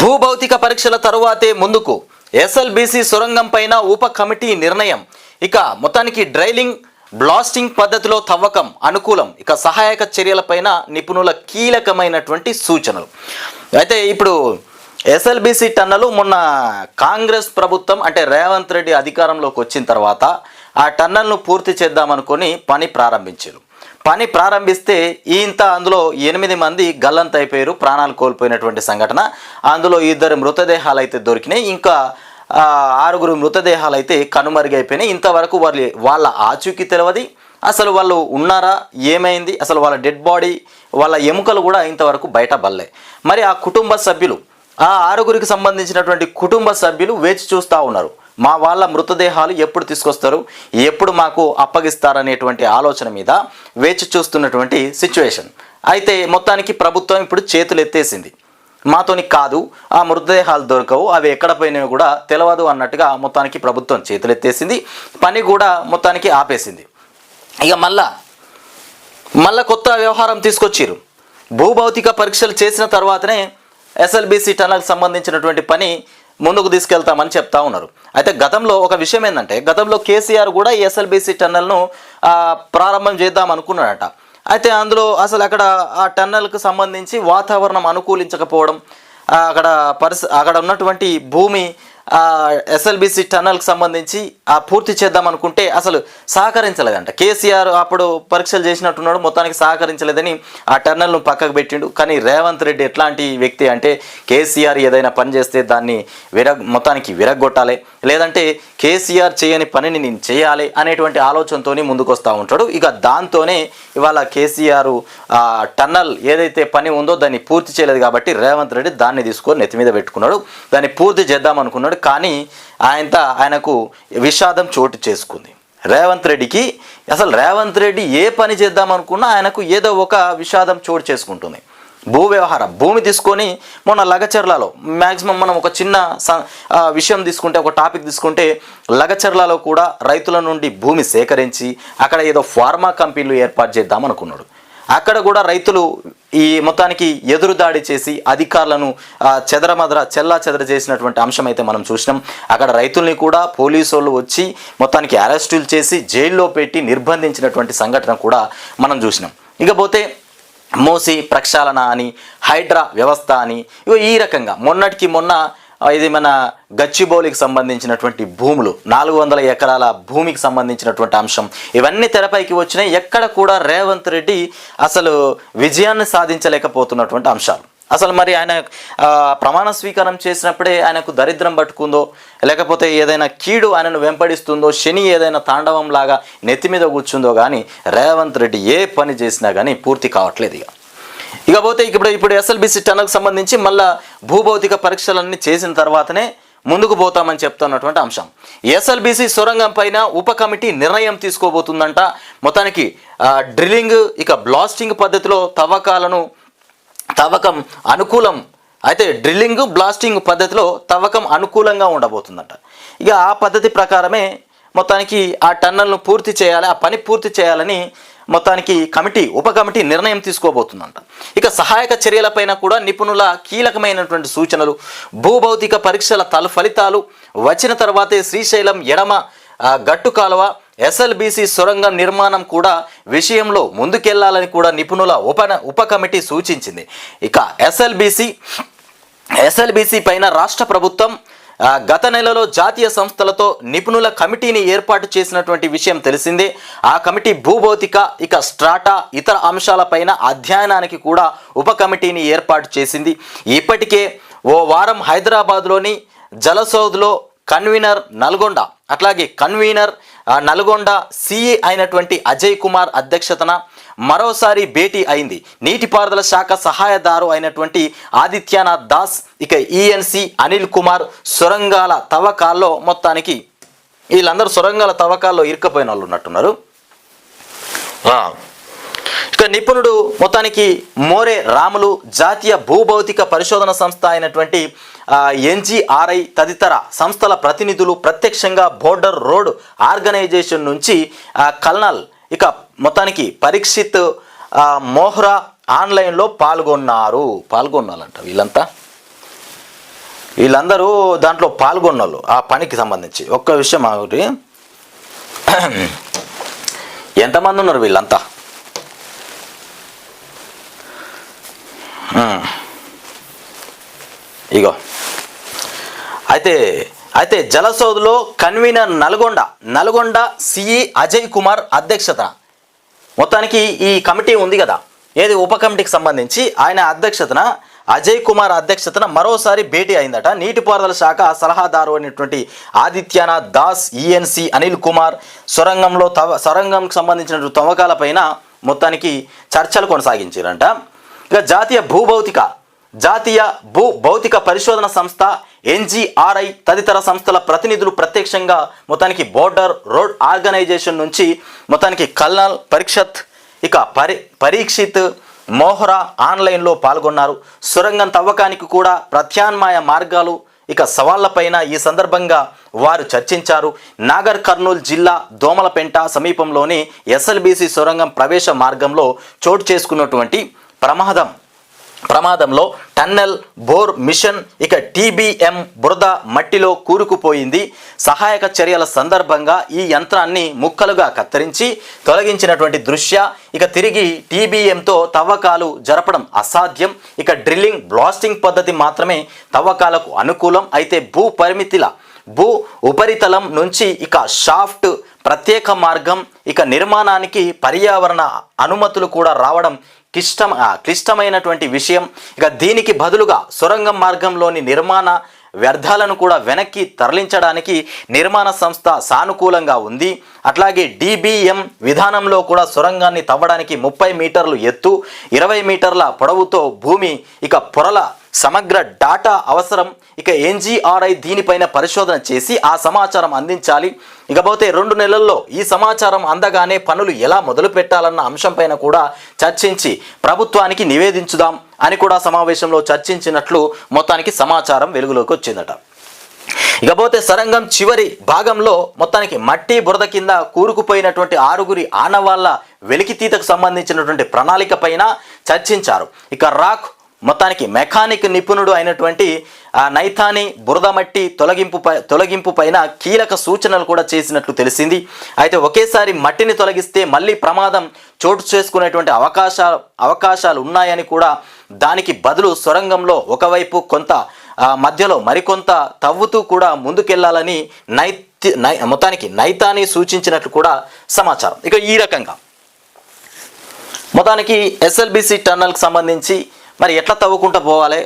భూభౌతిక పరీక్షల తరువాతే ముందుకు ఎస్ఎల్బీసీ సొరంగం పైన ఉప కమిటీ నిర్ణయం. ఇక మొత్తానికి డ్రైలింగ్ బ్లాస్టింగ్ పద్ధతిలో తవ్వకం అనుకూలం. ఇక సహాయక చర్యలపైన నిపుణుల కీలకమైనటువంటి సూచనలు. అయితే ఇప్పుడు ఎస్ఎల్బీసీ టన్నలు మొన్న కాంగ్రెస్ ప్రభుత్వం అంటే రేవంత్ రెడ్డి అధికారంలోకి వచ్చిన తర్వాత ఆ టన్నల్ను పూర్తి చేద్దామనుకొని పని ప్రారంభించారు. పని ప్రారంభిస్తే ఇంత అందులో 8 మంది గల్లంతైపోయారు, ప్రాణాలు కోల్పోయినటువంటి సంఘటన. అందులో 2 మృతదేహాలు అయితే దొరికినాయి, ఇంకా 6 మృతదేహాలు అయితే కనుమరుగైపోయినాయి. ఇంతవరకు వాళ్ళ ఆచూకీ తెలియదు, అసలు వాళ్ళు ఉన్నారా, ఏమైంది, అసలు వాళ్ళ డెడ్ బాడీ, వాళ్ళ ఎముకలు కూడా ఇంతవరకు బయట బల్లే. మరి ఆ కుటుంబ సభ్యులు, ఆ 6 సంబంధించినటువంటి కుటుంబ సభ్యులు వేచి చూస్తూ ఉన్నారు. మా వాళ్ళ మృతదేహాలు ఎప్పుడు తీసుకొస్తారు, ఎప్పుడు మాకు అప్పగిస్తారనేటువంటి ఆలోచన మీద వేచి చూస్తున్నటువంటి సిచ్యువేషన్. అయితే మొత్తానికి ప్రభుత్వం ఇప్పుడు చేతులు ఎత్తేసింది. మాతోని కాదు, ఆ మృతదేహాలు దొరకవు, అవి ఎక్కడ పోయినవి కూడా తెలియదు అన్నట్టుగా మొత్తానికి ప్రభుత్వం చేతులు ఎత్తేసింది. పని కూడా మొత్తానికి ఆపేసింది. ఇక మళ్ళా కొత్త వ్యవహారం తీసుకొచ్చిర్రు. భూభౌతిక పరీక్షలు చేసిన తర్వాతనే ఎస్ఎల్బీసీ టన్నల్కి సంబంధించినటువంటి పని ముందుకు తీసుకెళ్తామని చెప్తా ఉన్నారు. అయితే గతంలో ఒక విషయం ఏంటంటే, గతంలో కేసీఆర్ కూడా ఈ ఎస్ఎల్బీసీ టన్నల్ను ప్రారంభం చేద్దాం అనుకున్నాడట. అయితే అందులో అసలు అక్కడ ఆ టన్నల్కు సంబంధించి వాతావరణం అనుకూలించకపోవడం, అక్కడ ఉన్నటువంటి భూమి ఎస్ఎల్బీసీ టన్నల్కి సంబంధించి పూర్తి చేద్దాం అనుకుంటే అసలు సహకరించలేదంట. కేసీఆర్ అప్పుడు పరీక్షలు చేసినట్టున్నాడు, మొత్తానికి సహకరించలేదని ఆ టన్నల్ను పక్కకు పెట్టిండు. కానీ రేవంత్ రెడ్డి ఎట్లాంటి వ్యక్తి అంటే, కేసీఆర్ ఏదైనా పని చేస్తే దాన్ని మొత్తానికి విరగొట్టాలి, లేదంటే కేసీఆర్ చేయని పనిని నేను చేయాలి అనేటువంటి ఆలోచనతో ముందుకు వస్తూ ఉంటాడు. ఇక దాంతోనే ఇవాళ కేసీఆర్ టన్నల్ ఏదైతే పని ఉందో దాన్ని పూర్తి చేయలేదు కాబట్టి రేవంత్ రెడ్డి దాన్ని తీసుకొని నెత్తి మీద పెట్టుకున్నాడు, దాన్ని పూర్తి చేద్దాం అనుకున్నాడు. కానీ ఆయనకు విషాదం చోటు చేసుకుంది. రేవంత్ రెడ్డికి అసలు రేవంత్ రెడ్డి ఏ పని చేద్దాం అనుకున్నా ఆయనకు ఏదో ఒక విషాదం చోటు చేసుకుంటుంది. భూమి తీసుకొని మొన్న లగచర్లలో మ్యాక్సిమం మనం ఒక చిన్న విషయం తీసుకుంటే, ఒక టాపిక్ తీసుకుంటే, లగచర్లలో కూడా రైతుల నుండి భూమి సేకరించి అక్కడ ఏదో ఫార్మా కంపెనీలు ఏర్పాటు చేద్దాం అనుకున్నాడు. అక్కడ కూడా రైతులు ఈ మొత్తానికి ఎదురుదాడి చేసి అధికారులను చెల్లా చేసినటువంటి అంశం అయితే మనం చూసినాం. అక్కడ రైతుల్ని కూడా పోలీసు వాళ్ళు వచ్చి మొత్తానికి అరెస్టులు చేసి జైల్లో పెట్టి నిర్బంధించినటువంటి సంఘటన కూడా మనం చూసినాం. ఇకపోతే మోసి ప్రక్షాళన అని, హైడ్రా వ్యవస్థ అని, ఈ రకంగా మొన్న ఇది మన గచ్చిబౌలికి సంబంధించినటువంటి భూములు, 400 ఎకరాల భూమికి సంబంధించినటువంటి అంశం, ఇవన్నీ తెరపైకి వచ్చినాయి. ఎక్కడ కూడా రేవంత్ రెడ్డి అసలు విజయాన్ని సాధించలేకపోతున్నటువంటి అంశాలు. అసలు మరి ఆయన ప్రమాణ స్వీకారం చేసినప్పుడే ఆయనకు దరిద్రం పట్టుకుందో, లేకపోతే ఏదైనా కీడు ఆయనను వెంపడిస్తుందో, శని ఏదైనా తాండవం లాగా నెత్తి మీద కూర్చుందో కానీ రేవంత్ రెడ్డి ఏ పని చేసినా కానీ పూర్తి కావట్లేదు. ఇకపోతే ఇప్పుడు ఎస్ఎల్బీసీ టన్నల్కి సంబంధించి మళ్ళా భూభౌతిక పరీక్షలన్నీ చేసిన తర్వాతనే ముందుకు పోతామని చెప్తున్నటువంటి అంశం. ఎస్ఎల్బీసీ సొరంగం పైన ఉప కమిటీ నిర్ణయం తీసుకోబోతుందంట. మొత్తానికి డ్రిల్లింగ్ ఇక బ్లాస్టింగ్ పద్ధతిలో తవ్వకం అనుకూలం. అయితే డ్రిల్లింగ్ బ్లాస్టింగ్ పద్ధతిలో తవ్వకం అనుకూలంగా ఉండబోతుందంట. ఇక ఆ పద్ధతి ప్రకారమే మొత్తానికి ఆ టన్నల్ను పూర్తి చేయాలి, ఆ పని పూర్తి చేయాలని మొత్తానికి ఉప కమిటీ నిర్ణయం తీసుకోబోతుందంట. ఇక సహాయక చర్యలపైన కూడా నిపుణుల కీలకమైనటువంటి సూచనలు. భూభౌతిక పరీక్షల ఫలితాలు వచ్చిన తర్వాతే శ్రీశైలం ఎడమ గట్టు కాలువ ఎస్ఎల్బీసీ సొరంగం నిర్మాణం కూడా విషయంలో ముందుకెళ్లాలని కూడా నిపుణుల ఉప కమిటీ సూచించింది. ఇక ఎస్ఎల్బీసీ పైన రాష్ట్ర ప్రభుత్వం గత నెలలో జాతీయ సంస్థలతో నిపుణుల కమిటీని ఏర్పాటు చేసినటువంటి విషయం తెలిసిందే. ఆ కమిటీ భూభౌతిక ఇక స్ట్రాటా ఇతర అంశాలపైన అధ్యయనానికి కూడా ఉప కమిటీని ఏర్పాటు చేసింది. ఇప్పటికే ఓ వారం హైదరాబాద్లోని జలసౌద్లో కన్వీనర్ నల్గొండ సిఈ అయినటువంటి అజయ్ కుమార్ అధ్యక్షతన మరోసారి భేటీ అయింది. నీటిపారుదల శాఖ సహాయదారు అయినటువంటి ఆదిత్యనాథ్ దాస్, ఇక ఈఎన్సి అనిల్ కుమార్ సొరంగాల తవ్వకాల్లో మొత్తానికి వీళ్ళందరూ సొరంగాల తవ్వకాల్లో ఇరుక్కుపోయిన వాళ్ళు ఉన్నట్టున్నారు. ఇక నిపుణుడు మొత్తానికి మోరే రాములు జాతీయ భూభౌతిక పరిశోధన సంస్థ అయినటువంటి ఎన్జిఆర్ఐ తదితర సంస్థల ప్రతినిధులు ప్రత్యక్షంగా బోర్డర్ రోడ్ ఆర్గనైజేషన్ నుంచి కల్నల్ ఇక మొత్తానికి పరీక్షిత్ మోహ్రా ఆన్లైన్లో పాల్గొన్నారంట వీళ్ళంతా. వీళ్ళందరూ దాంట్లో పాల్గొన్నోళ్ళు ఆ పనికి సంబంధించి. ఒక్క విషయం ఒకటి, ఎంతమంది ఉన్నారు వీళ్ళంతా? ఇగో అయితే జలసౌధలో కన్వీనర్ నల్గొండ సిఈ అజయ్ కుమార్ అధ్యక్షత మొత్తానికి ఈ కమిటీ ఉంది కదా, ఏది ఉప కమిటీకి సంబంధించి, ఆయన అధ్యక్షతన అజయ్ కుమార్ అధ్యక్షతన మరోసారి భేటీ అయిందట. నీటిపారుదల శాఖ సలహాదారు అయినటువంటి ఆదిత్యనాథ్ దాస్, ఈఎన్సి అనిల్ కుమార్ సొరంగంకి సంబంధించిన తవ్వకాలపైన మొత్తానికి చర్చలు కొనసాగించారంట. ఇక జాతీయ భూ భౌతిక పరిశోధన సంస్థ ఎన్జిఆర్ఐ తదితర సంస్థల ప్రతినిధులు ప్రత్యక్షంగా మొత్తానికి బోర్డర్ రోడ్ ఆర్గనైజేషన్ నుంచి మొత్తానికి కల్నల్ పరీక్షత్, ఇక పరీక్షిత్ మోహ్రా ఆన్లైన్లో పాల్గొన్నారు. సొరంగం తవ్వకానికి కూడా ప్రత్యామ్నాయ మార్గాలు, ఇక సవాళ్లపైన ఈ సందర్భంగా వారు చర్చించారు. నాగర్ కర్నూలు జిల్లా దోమలపెంట సమీపంలోని ఎస్ఎల్బిసి సొరంగం ప్రవేశ మార్గంలో చోటు చేసుకున్నటువంటి ప్రమాదంలో టన్నెల్ బోర్ మిషన్, ఇక టీబీఎం బురద మట్టిలో కూరుకుపోయింది. సహాయక చర్యల సందర్భంగా ఈ యంత్రాన్ని ముక్కలుగా కత్తిరించి తొలగించినటువంటి దృశ్య. ఇక తిరిగి టీబీఎంతో తవ్వకాలు జరపడం అసాధ్యం. ఇక డ్రిల్లింగ్ బ్లాస్టింగ్ పద్ధతి మాత్రమే తవ్వకాలకు అనుకూలం. అయితే భూ ఉపరితలం నుంచి ఇక షాఫ్ట్ ప్రత్యేక మార్గం, ఇక నిర్మాణానికి పర్యావరణ అనుమతులు కూడా రావడం క్లిష్టమైనటువంటి విషయం. ఇక దీనికి బదులుగా సొరంగం మార్గంలోని నిర్మాణ వ్యర్థాలను కూడా వెనక్కి తరలించడానికి నిర్మాణ సంస్థ సానుకూలంగా ఉంది. అట్లాగే డీబీఎం విధానంలో కూడా సొరంగాన్ని తవ్వడానికి 30 మీటర్లు ఎత్తు, 20 మీటర్ల పొడవుతో భూమి, ఇక పొరల సమగ్ర డాటా అవసరం. ఇక ఎన్జిఆర్ఐ దీనిపైన పరిశోధన చేసి ఆ సమాచారం అందించాలి. ఇకపోతే 2 నెలల్లో ఈ సమాచారం అందగానే పనులు ఎలా మొదలు పెట్టాలన్న అంశంపైన కూడా చర్చించి ప్రభుత్వానికి నివేదించుదాం అని కూడా సమావేశంలో చర్చించినట్లు మొత్తానికి సమాచారం వెలుగులోకి వచ్చిందట. ఇకపోతే సొరంగం చివరి భాగంలో మొత్తానికి మట్టి బురద కింద కూరుకుపోయినటువంటి 6 ఆనవాళ్ల వెలికితీతకు సంబంధించినటువంటి ప్రణాళిక పైన చర్చించారు. ఇక మొత్తానికి మెకానిక్ నిపుణుడు అయినటువంటి నైథాని బురద మట్టి తొలగింపు పైన కీలక సూచనలు కూడా చేసినట్లు తెలిసింది. అయితే ఒకేసారి మట్టిని తొలగిస్తే మళ్ళీ ప్రమాదం చోటు చేసుకునేటువంటి అవకాశాలు ఉన్నాయని కూడా, దానికి బదులు సొరంగంలో ఒకవైపు కొంత మధ్యలో మరికొంత తవ్వుతూ కూడా ముందుకెళ్లాలని మొత్తానికి నైథాని సూచించినట్లు కూడా సమాచారం. ఇక ఈ రకంగా మొత్తానికి ఎస్ఎల్బిసి టన్నల్కి సంబంధించి మరి ఎట్లా తవ్వుకుంటూ పోవాలి,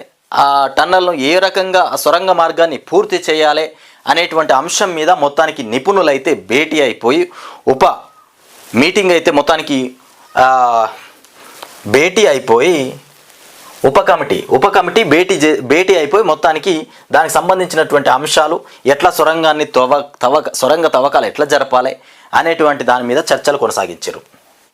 ఆ టన్నల్ను ఏ రకంగా ఆ సొరంగ మార్గాన్ని పూర్తి చేయాలి అనేటువంటి అంశం మీద మొత్తానికి నిపుణులైతే భేటీ అయిపోయి మీటింగ్ అయితే మొత్తానికి భేటీ అయిపోయి ఉప కమిటీ భేటీ అయిపోయి మొత్తానికి దానికి సంబంధించినటువంటి అంశాలు, ఎట్లా సొరంగ తవ్వకాలు ఎట్లా జరపాలి అనేటువంటి దాని మీద చర్చలు కొనసాగించారు.